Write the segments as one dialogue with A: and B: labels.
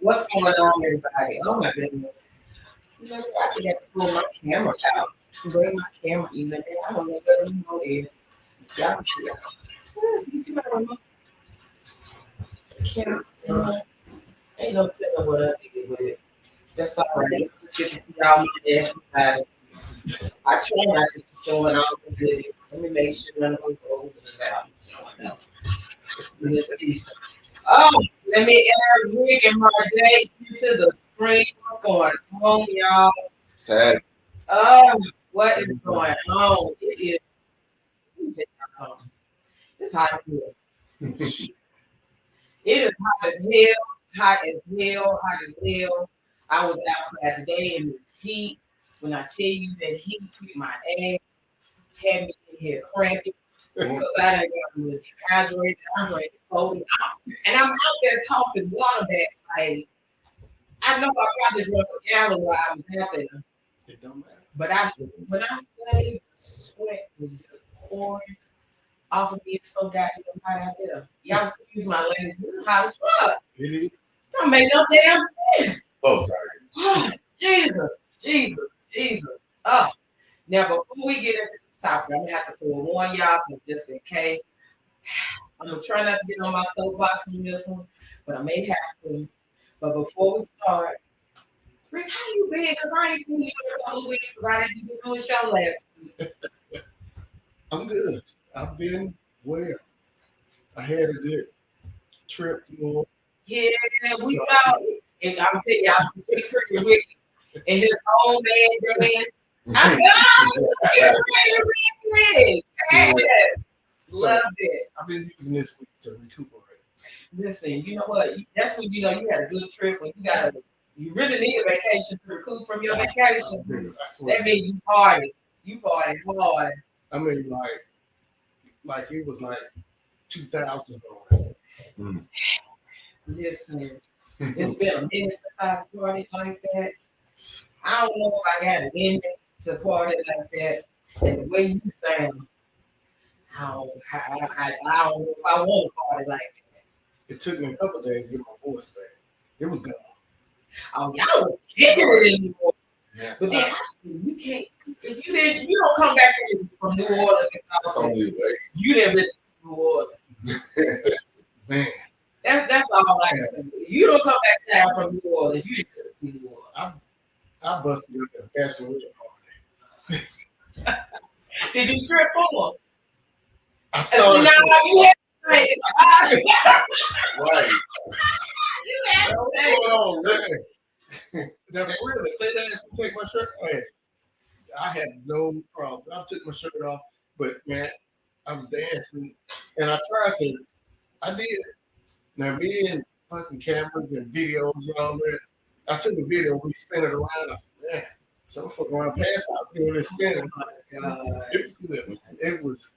A: What's going on, everybody? Oh my goodness. You know, I think I have to pull my camera out. Bring my camera even there. I don't know where the remote is. Y'all can see it. You see my remote? Camera. Ain't no telling what I did with it. That's all right. It's good to see y'all my ass behind it. I try not to be showing all the goodies. Let me make sure none of those old is out. Showing up. Oh, let me add Rick and my day into the spring. What's going on, y'all?
B: Sad.
A: What is going on? It is. Let me take my phone. It's hot as hell. It is hot as hell. Hot as hell. Hot as hell. I was outside today in this heat. When I tell you that heat took my ass, had me in here cramping. Because I done got really dehydrated. I'm ready to float out. And I'm out there talking water that like I know I probably drunk a gallon while I was out there.
B: It don't matter.
A: But when I say sweat was just pouring off of me, it's so goddamn hot out there. Y'all excuse my language, but it's hot as fuck.
B: It is.
A: Don't make no damn sense.
B: Oh,
A: Jesus. Oh. Now before we get into the topic, I'm gonna have to forewarn y'all just in case. I'm gonna try not to get on my soapbox on this one, but I may have to. But before we start, Rick, how you been? Because I ain't seen you in a couple of weeks because I didn't do a show last week.
B: I'm good. I've been well. I had a good trip.
A: Yeah, we saw it. And I'm telling you, I was pretty wicked. And his old man dance. I said, oh, yes. Loved it.
B: I've been using this week to recuperate.
A: Listen, you know what? That's when you know you had a good trip. When you really need a vacation to recoup from your vacation. That means you party. You party hard.
B: I mean, like it was like 2000.
A: Listen, it's been a minute since I partied like that. I don't know if I got an ending to party like that. And the way you sound, I don't know if I want to party like that.
B: It took me a couple of days to get my voice back. It was gone.
A: Oh, y'all was kicking it anymore.
B: Yeah.
A: But then you can't. If you don't come back from New Orleans.
B: That's the only way.
A: You didn't really New Orleans.
B: Man.
A: That's all I can say. If you don't come back down from New Orleans, you didn't New Orleans.
B: I busted up a bachelorette party.
A: Did you strip for them?
B: I started.
A: You had
B: right.
A: You had
B: Hold on, man. Now, for real, if they asked me to take my shirt, I had no problem. I took my shirt off, but man, I was dancing, and I did. Now, me and fucking cameras and videos and all that, I took a video, we spin it around, I said, man, some fuck around pass out doing this spinning.
A: Oh my God.
B: It was good. It was.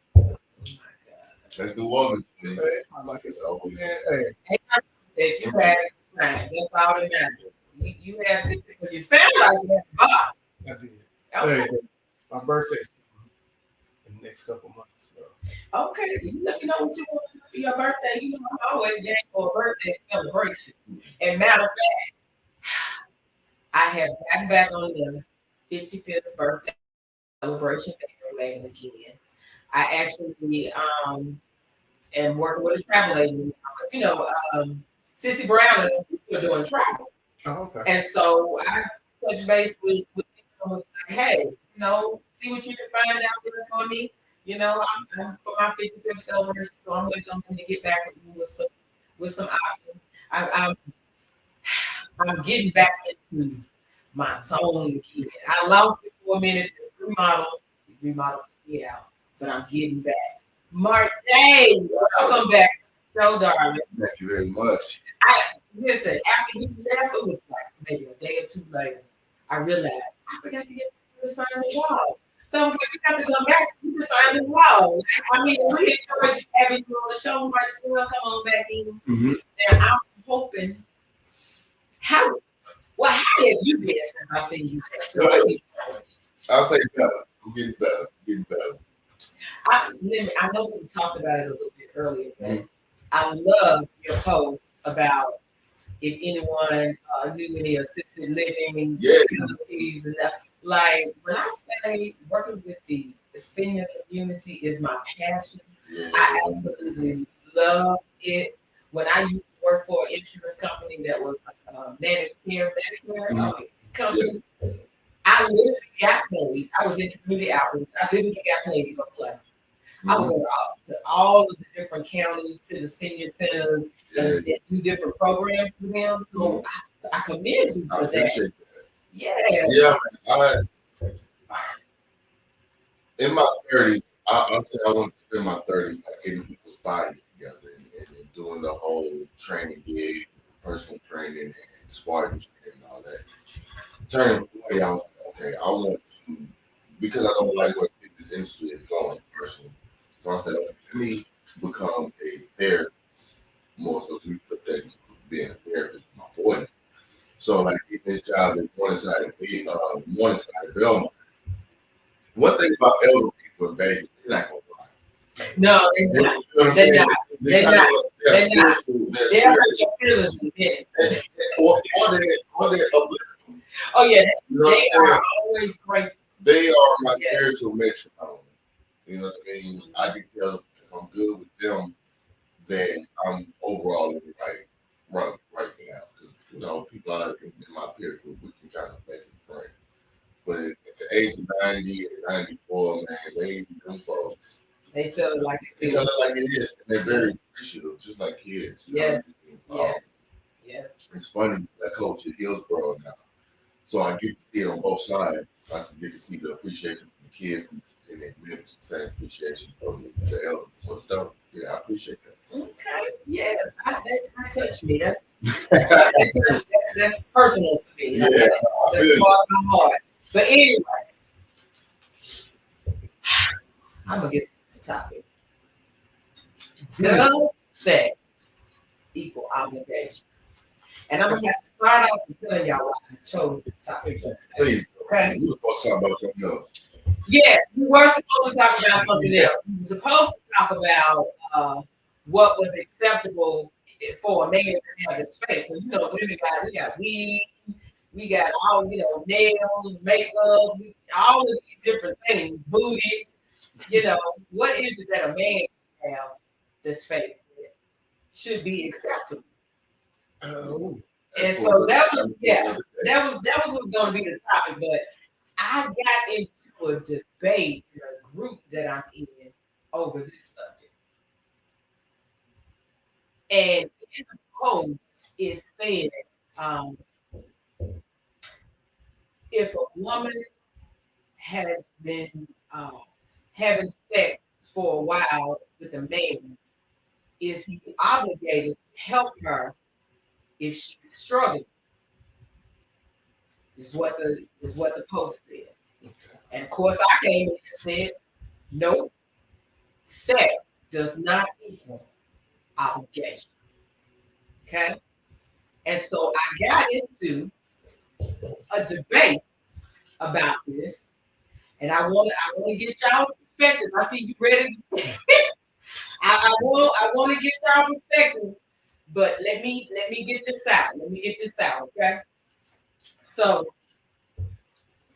C: Let's do Woman's Day.
B: Hey, I'm like it's over, man. Hey,
A: That you had time. That's all that matters. You have this, you sound like you have
B: I did.
A: okay.
B: Hey, my birthday's in the next couple months. So.
A: Okay, you let me know what you want for your birthday. You know, I'm always game for a birthday celebration. And matter of fact, I have gotten back on the 55th birthday celebration bandwagon again. I actually am working with a travel agent now. 'Cause, you know, Sissy Brown is still doing travel.
B: Oh, okay.
A: And so I touched base with him and was like, hey, see what you can find out there for me. I'm for my 55th celebration, so I'm waiting on him to get back with me with some options. I, I'm getting back into my zone again. I lost it for a minute, remodel to get out, but I'm getting back. Mark Day, welcome back to the show, darling.
C: Thank you very much.
A: I listen, after he left, it was like maybe a day or two later, I realized I forgot to get the sign the wall. So I was like, you got to come back to the sign the wall. I mean, we enjoyed having you on the show. We might as well come on back in.
C: Mm-hmm.
A: And I'm hoping how have you been since I seen you?
C: I'll say better. I'm getting better. Getting better.
A: I know we talked about it a little bit earlier, but I love your post about if anyone knew any assisted living facilities and that. Like when I say working with the senior community is my passion, I absolutely love it. When I used to work for an insurance company that was managed care Medicare company, I literally got paid. I was in community outreach. I literally got paid to go play. I would go to all of the different counties, to the senior centers, and do different programs for them. So I commend you for that. Yeah.
C: Yeah. In my 30s, I'd say I want to spend my 30s like getting people's bodies together and doing the whole training gig, personal training, and Spartan training and all that. Turning 40, I was like, okay, I want to, because I don't like where this industry is going personally. So I said, okay, let me become a therapist more so let me put that into being a therapist in my 40s. So like getting this job at Morningside Belmont. One thing about elder people in Vegas, they're not gonna lie.
A: No, they're not. They're not. They're not. They're not. They're hurt your feelings a bit.
C: Or they're uplifting.
A: Oh yeah,
C: You know
A: they are always grateful.
C: They are my spiritual metronome. You know what I mean? I can tell if I'm good with them, then I'm overall in the right now. Because people out in my peer group, we can kind of make it friend. But at the age of 90 and 94, man, them folks.
A: They tell it like
C: it is. And they're very appreciative, just like kids.
A: Yes. Yes.
C: It's funny, that coach at Hillsborough now. So I get to see it on both sides. I get to see the appreciation from the kids and they live the same appreciation from the elders. So it's dope. Yeah, I appreciate that.
A: Okay. Yes. That touched me. That's personal to me.
C: Yeah.
A: That's part of my heart. But anyway, I'm gonna get to this topic. Does sex equal obligation? And I'm gonna have to start off with telling y'all why I chose this topic.
C: Please.
A: Okay.
C: We were supposed to talk about something else.
A: Yeah, we were supposed to talk about something else. We were supposed to talk about what was acceptable for a man to have his face. So, women we got weed, we got all, nails, makeup, all of these different things, booties. What is it that a man can have that's fake should be acceptable? And so that was what's going to be the topic. But I got into a debate in a group that I'm in over this subject. And in the post, it said, if a woman has been having sex for a while with a man, is he obligated to help her if she's struggling? Is what the post said. Okay. And of course I came in and said, nope. Sex does not equal obligation. Okay. And so I got into a debate about this, and I want to get y'all's perspective. I see you ready. I want to get y'all perspective, but let me get this out. Let me get this out. Okay. So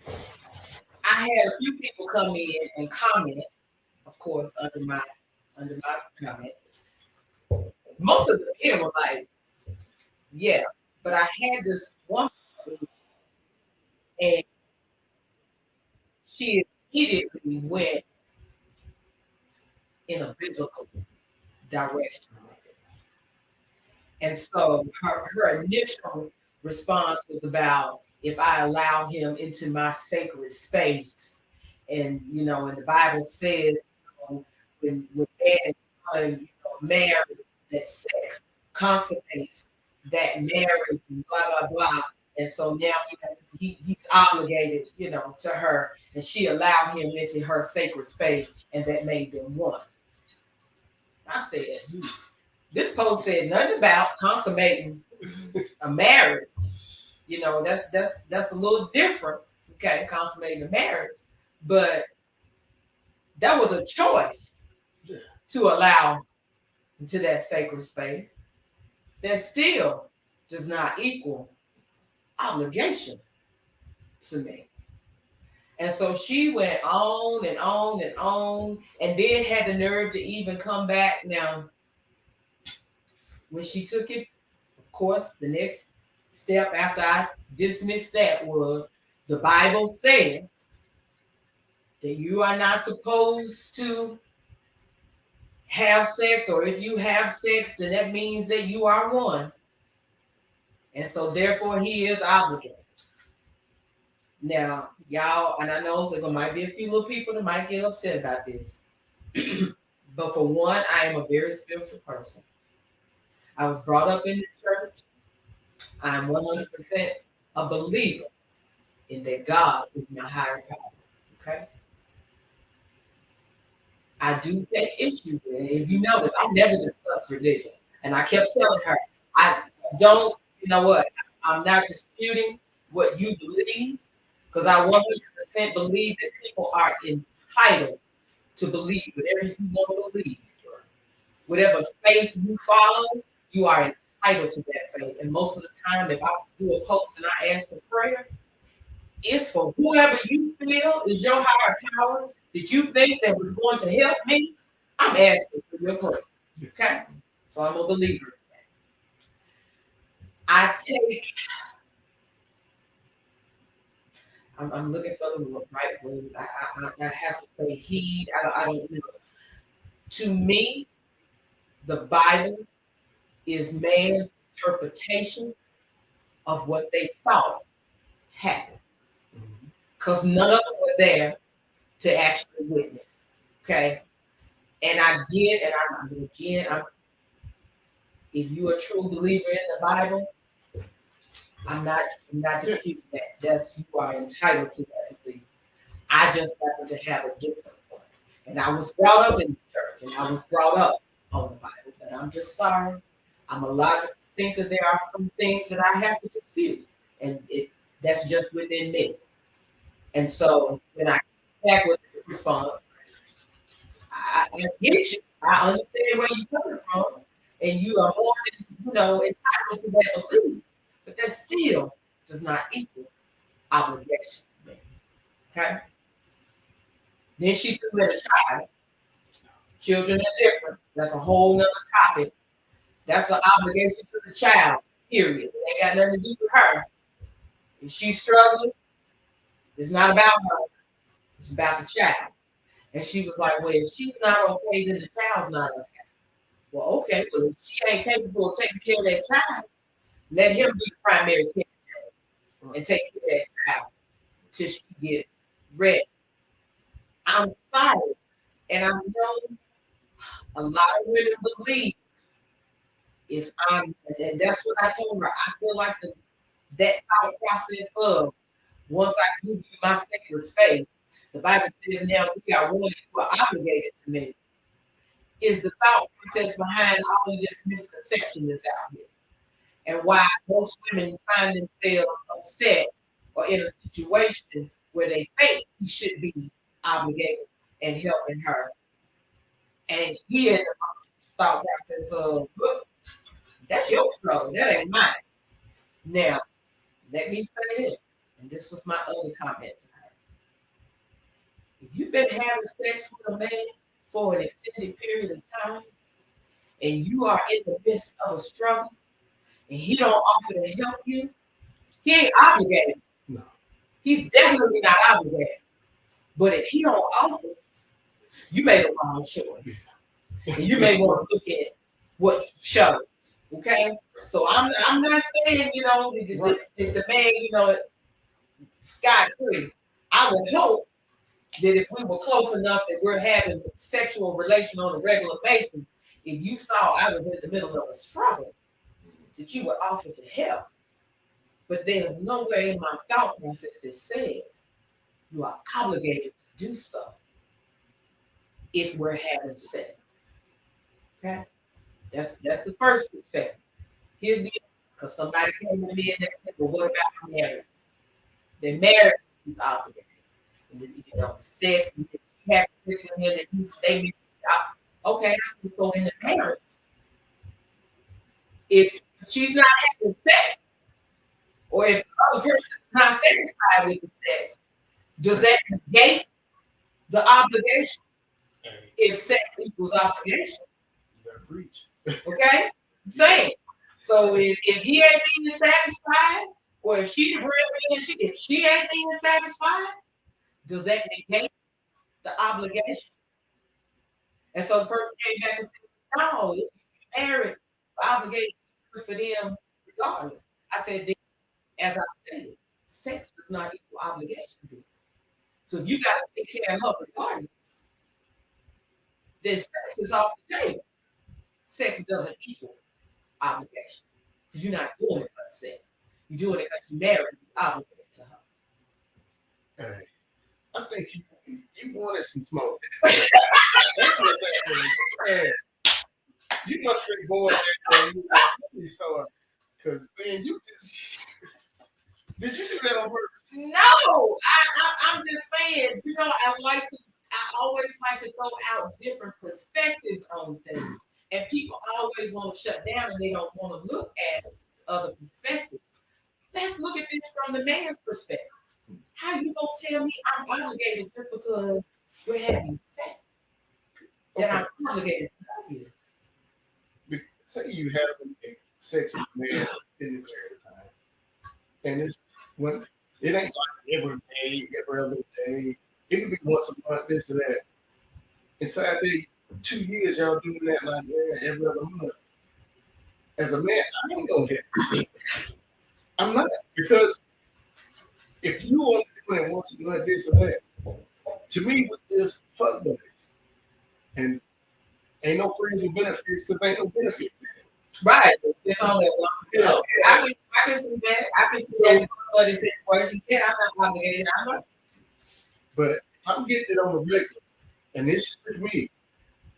A: I had a few people come in and comment, of course, under my comment. Most of them were like, yeah, but I had this one, and she immediately went in a biblical direction with it. And so her initial response was about if I allow him into my sacred space. And the Bible says, when man and woman, married, that sex consummates that marriage and blah, blah, blah. And so now he's obligated, to her, and she allowed him into her sacred space, and that made them one. I said, this post said nothing about consummating a marriage. That's a little different. Okay, consummating a marriage, but that was a choice to allow into that sacred space. That still does not equal obligation to me. And so she went on and on and on, and then had the nerve to even come back. Now, when she took it, of course, the next step after I dismissed that was the Bible says that you are not supposed to have sex, or if you have sex, then that means that you are one. And so therefore he is obligated. Now, y'all, and I know there might be a few little people that might get upset about this. But for one, I am a very spiritual person. I was brought up in the church. I'm 100% a believer in that God is my higher power. Okay? I do take issue with it. If you notice, I never discuss religion. And I kept telling her, I don't, you know what, I'm not disputing what you believe, because I 100% believe that people are entitled to believe whatever you want to believe. Whatever faith you follow, you are entitled to that faith. And most of the time, if I do a post and I ask for prayer, it's for whoever you feel is your higher power that you think that was going to help me. I'm asking for your prayer. Okay? So I'm a believer. I'm looking for the right word. I have to say heed. I don't know. To me, the Bible is man's interpretation of what they thought happened. Because none of them were there to actually witness. Okay? And I get, and if you're a true believer in the Bible, I'm not disputing that. You are entitled to that belief. I just happen to have a different one. And I was brought up in the church, and I was brought up on the Bible. But I'm just sorry. I'm a logical thinker. There are some things that I have to dispute. And that's just within me. And so when I come back with the response, I get you. I understand where you're coming from. And you are more than, entitled to that belief. But that still does not equal obligation. Okay? Then she threw in a child. Children are different. That's a whole nother topic. That's an obligation to the child, period. It ain't got nothing to do with her. If she's struggling, it's not about her. It's about the child. And she was like, well, if she's not okay, then the child's not okay. Well, okay, well, if she ain't capable of taking care of that child, let him be the primary care and take care of that child until she gets ready. I'm sorry. And I know a lot of women believe and that's what I told her. I feel like that thought process of once I give you my sacred space, the Bible says now we are one, you are obligated to me. is the thought process behind all of this misconception that's out here, and why most women find themselves upset or in a situation where they think he should be obligated and helping her. And he had the thought process of, look, that's your struggle, that ain't mine. Now, let me say this, and this was my other comment tonight. If you've been having sex with a man for an extended period of time, and you are in the midst of a struggle, and he don't offer to help you, he ain't obligated.
B: No.
A: He's definitely not obligated. But if he don't offer, you made a wrong choice. And you may want to look at what he shows. Okay? So I'm not saying, the man, scot free. I would hope that if we were close enough that we're having sexual relation on a regular basis, if you saw I was in the middle of a struggle, that you would offer to help. But there's nowhere in my thought process that says you are obligated to do so if we're having sex. Okay? That's the first perspective. Here's the because somebody came to me and they said, well, what about marriage? They're married, he's obligated. And sex, and she had sex with him, and they be okay, let's go into marriage. If she's not having sex, or if the other person is not satisfied with the sex, does that negate the obligation? If sex equals obligation,
B: you better preach.
A: okay? Same. So if he ain't being satisfied, or if she if she ain't being satisfied, does that negate the obligation? And so the person came back and said, no, if you're married, obligated for them regardless. I said, as I said, sex does not equal obligation. So if you got to take care of her regardless, then sex is off the table. Sex doesn't equal obligation because you're not doing it for sex. You're doing it because you're married, you're obligated to her.
B: Hey, I think you wanted some smoke. That's what that was. Hey, you must be bored that day. So, because man, you just did you do that on purpose?
A: No, I'm just saying. I always like to throw out different perspectives on things, and people always want to shut down and they don't want to look at other perspectives. Let's look at this from the man's perspective. How you gonna tell me I'm obligated just because we're having sex? That I'm obligated to love you.
B: Say you have a sex with a man in the period of time, and it's when it ain't like every day, every other day. It could be once a month, this or that. Inside the 2 years, y'all doing that like every other month. As a man, I ain't gonna hit. I'm not because if you only doing it once a month, this or that, to me, with this fuck buddies, and ain't no friends with benefits because ain't no benefits.
A: Right. It's only one.
B: Yeah.
A: I can see that. I can see that for the situation. Yeah, I'm not obligated. I'm not.
B: But if I'm getting it on the regular, and this is me,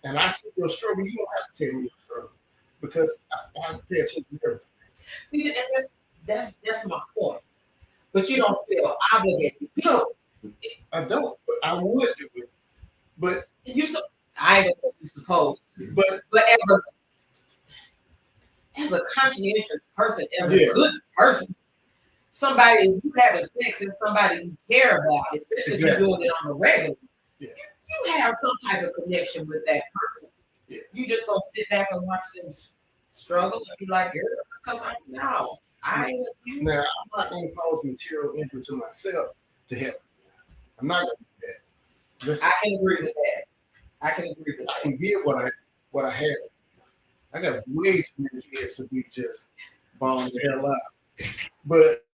B: and I see your struggle, you don't have to tell me your struggle because I pay attention to everything.
A: See, that's my point. But you don't feel obligated.
B: No, I don't. But I would do it. But
A: I ain't gonna say you supposed.
B: But
A: as a conscientious person, as a good person, somebody you having sex and somebody you care about, especially if you're doing it on the regular, you have some type of connection with that person. Yeah. You just don't sit back and watch them struggle and be like, girl, because I ain't.
B: Now, I'm not going to cause material injury to myself to help. I'm not going to do that.
A: Listen, I can agree with that. I
B: can give what I have. I got way too many kids to be just balling the hell out. But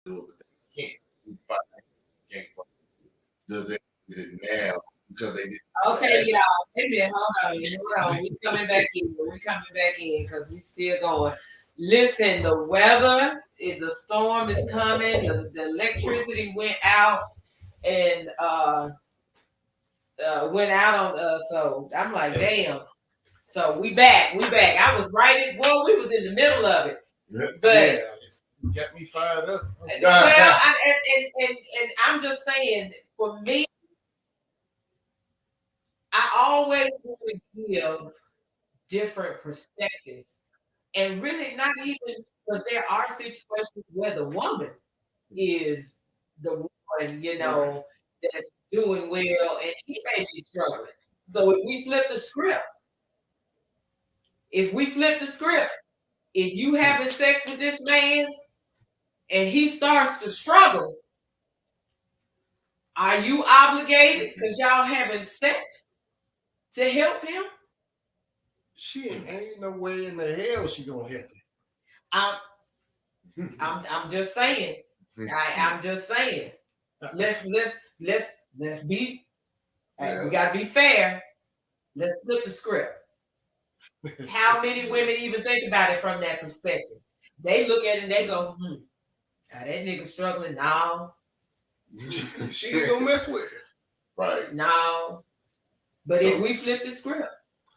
C: do it, but they can't. We fight, they can't. Does it? Is it now because they did?
A: Okay, y'all. Wait a minute. Hold on. We coming back in. We coming back in because we still going. Listen, the weather, the storm is coming. The electricity went out and went out on. So I'm like, damn. So we back. I was right in. Well, we was in the middle of it, but.
B: Yeah, you got me fired up.
A: Well, and I'm just saying, for me, I always want to give different perspectives, and really not even because there are situations where the woman is the one, that's doing well, and he may be struggling. So if we flip the script, if you having sex with this man and he starts to struggle, are you obligated because y'all having sex to help him?
B: She ain't no way in the hell she gonna help you.
A: I'm just saying. I'm just saying. Let's be. We gotta be fair. Let's flip the script. How many women even think about it from that perspective? They look at it and they go, that nigga struggling. No.
B: She ain't gonna mess with it.
C: Right.
A: No. But if we flip the script.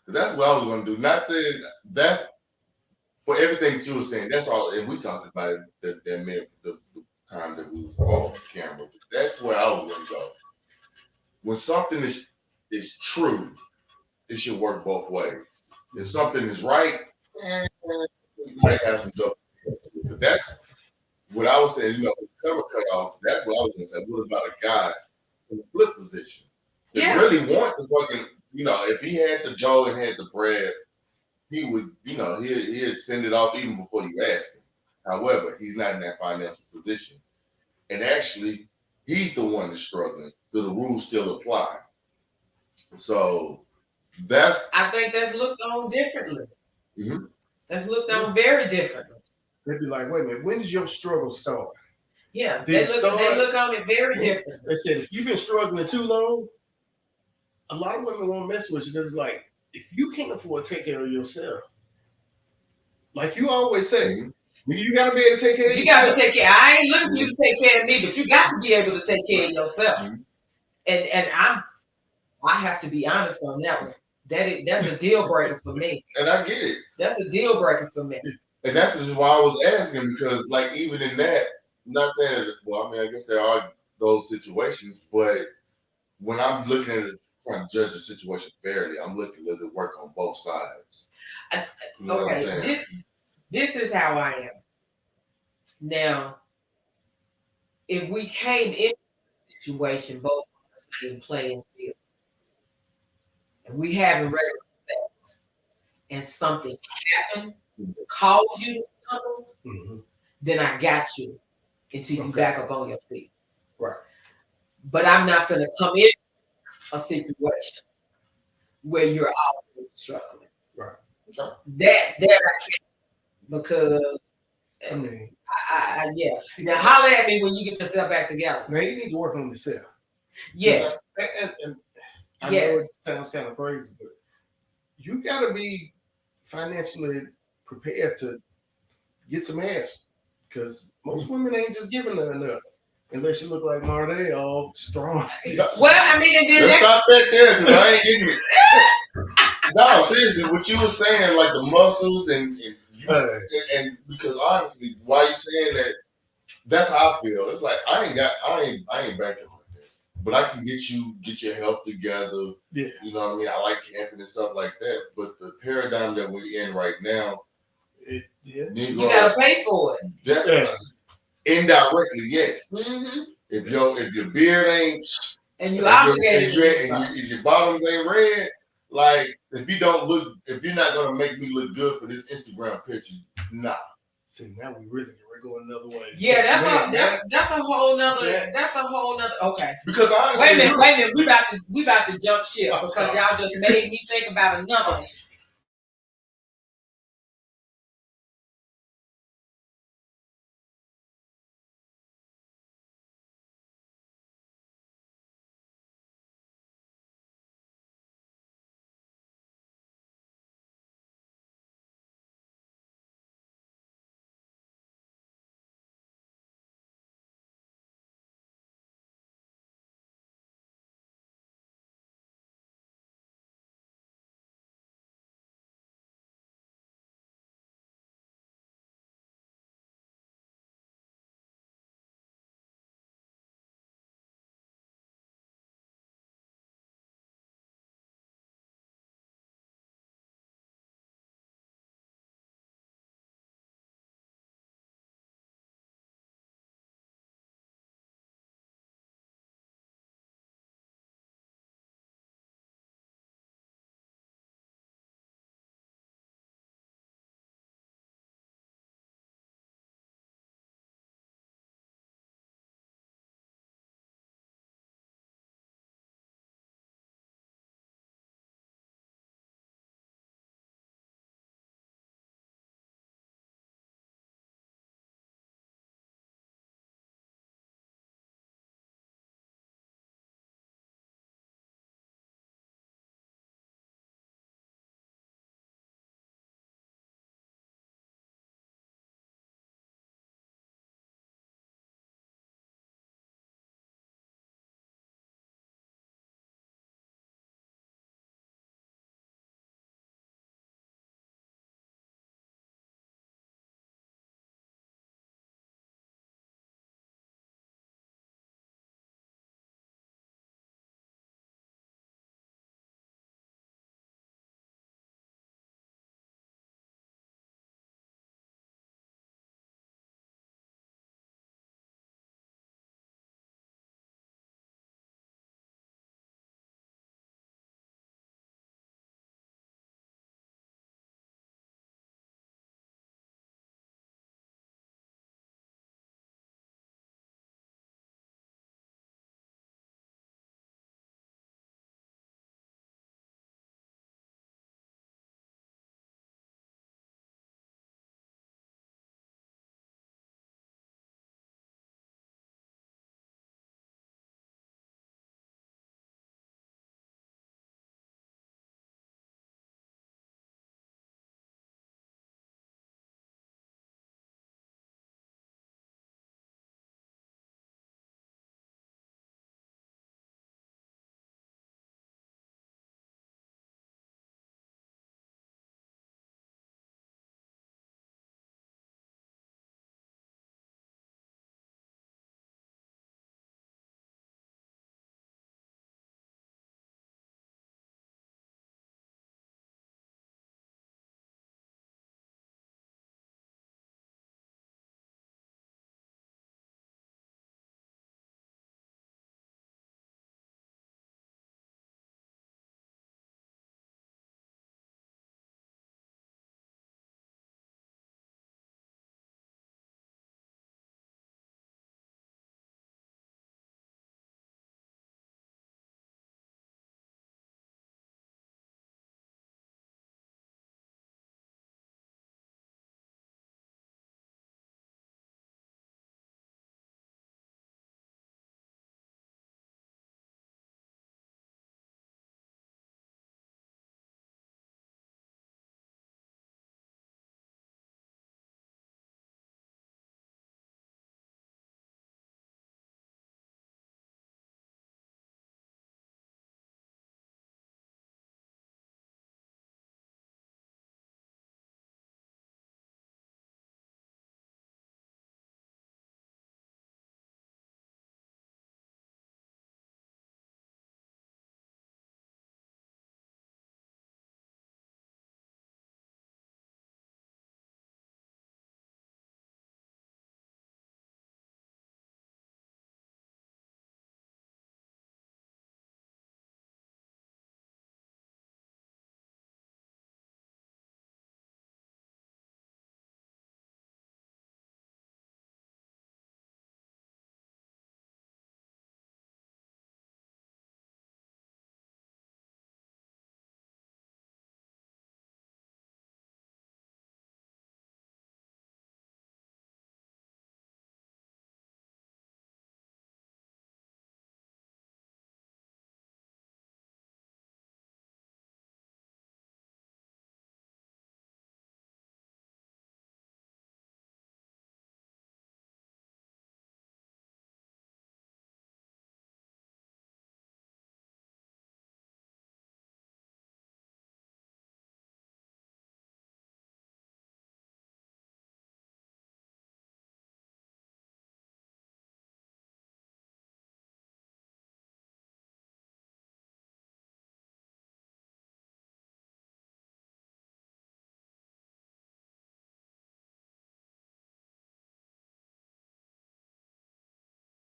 C: That's what I was gonna do. Not saying that's for everything she was saying. That's all, and we talked about it the time that we was off camera. That's where I was gonna go. When something is true, it should work both ways. If something is right, you might have some double. But that's what I was saying. Cover cut off. That's what I was gonna say. What about a guy in the flip position? That really wants to fucking. If he had the dough and had the bread, he would, he'd send it off even before you ask him. However, he's not in that financial position. And actually, he's the one that's struggling, but the rules still apply. So I
A: think that's looked on differently.
C: Mm-hmm.
A: That's looked on very differently.
B: They'd be like, wait a minute, when does your struggle start?
A: Yeah, they look on it very different.
B: They said, if you've been struggling too long, a lot of women won't mess with you because, like, if you can't afford to take care of yourself, like you always say, you got to be able to take care of yourself.
A: You got to take care. I ain't looking for you to take care of me, but you got to be able to take care of yourself. And I have to be honest on that one. That's a deal breaker for me.
C: And I get it.
A: That's a deal breaker for me.
C: And that's just why I was asking, because, like, even in that, I'm not saying that, well, I mean, I guess there are those situations, but when I'm looking at it, trying to judge the situation fairly, I'm looking, does it work on both sides?
A: Okay, this is how I am. Now, if we came into the situation both on the same playing field, and we having regular sex, and something happened, caused you to stumble, then I got you until you back up on your feet.
B: Right.
A: But I'm not going to come in a situation where you're always struggling.
B: Right.
A: That I can't, because
B: I mean,
A: yeah. Now holler at me when you get yourself back together.
B: Now you need to work on yourself.
A: Yes.
B: And I know it sounds kind of crazy, but you got to be financially prepared to get some ass, because most women ain't just giving her enough. Unless you look like Marday, all strong.
A: Well, I mean, and then
C: let's stop that there, because I ain't getting it. No, seriously, what you were saying, like the muscles and because honestly, why you saying that? That's how I feel. It's like I ain't backing like that, but I can get your health together.
B: Yeah,
C: you know what I mean. I like camping and stuff like that, but the paradigm that we're in right now,
A: you gotta pay for it.
C: Definitely. Indirectly, yes. Mm-hmm. If your beard ain't
A: and you obligated,
C: if your bottoms ain't red, like if you're not gonna make me look good for this Instagram picture, nah.
B: See, now we're going another way.
A: Yeah, that's a whole nother. That's a whole nother. Okay.
C: Because honestly,
A: wait a minute. We about to jump ship because y'all just made me think about another.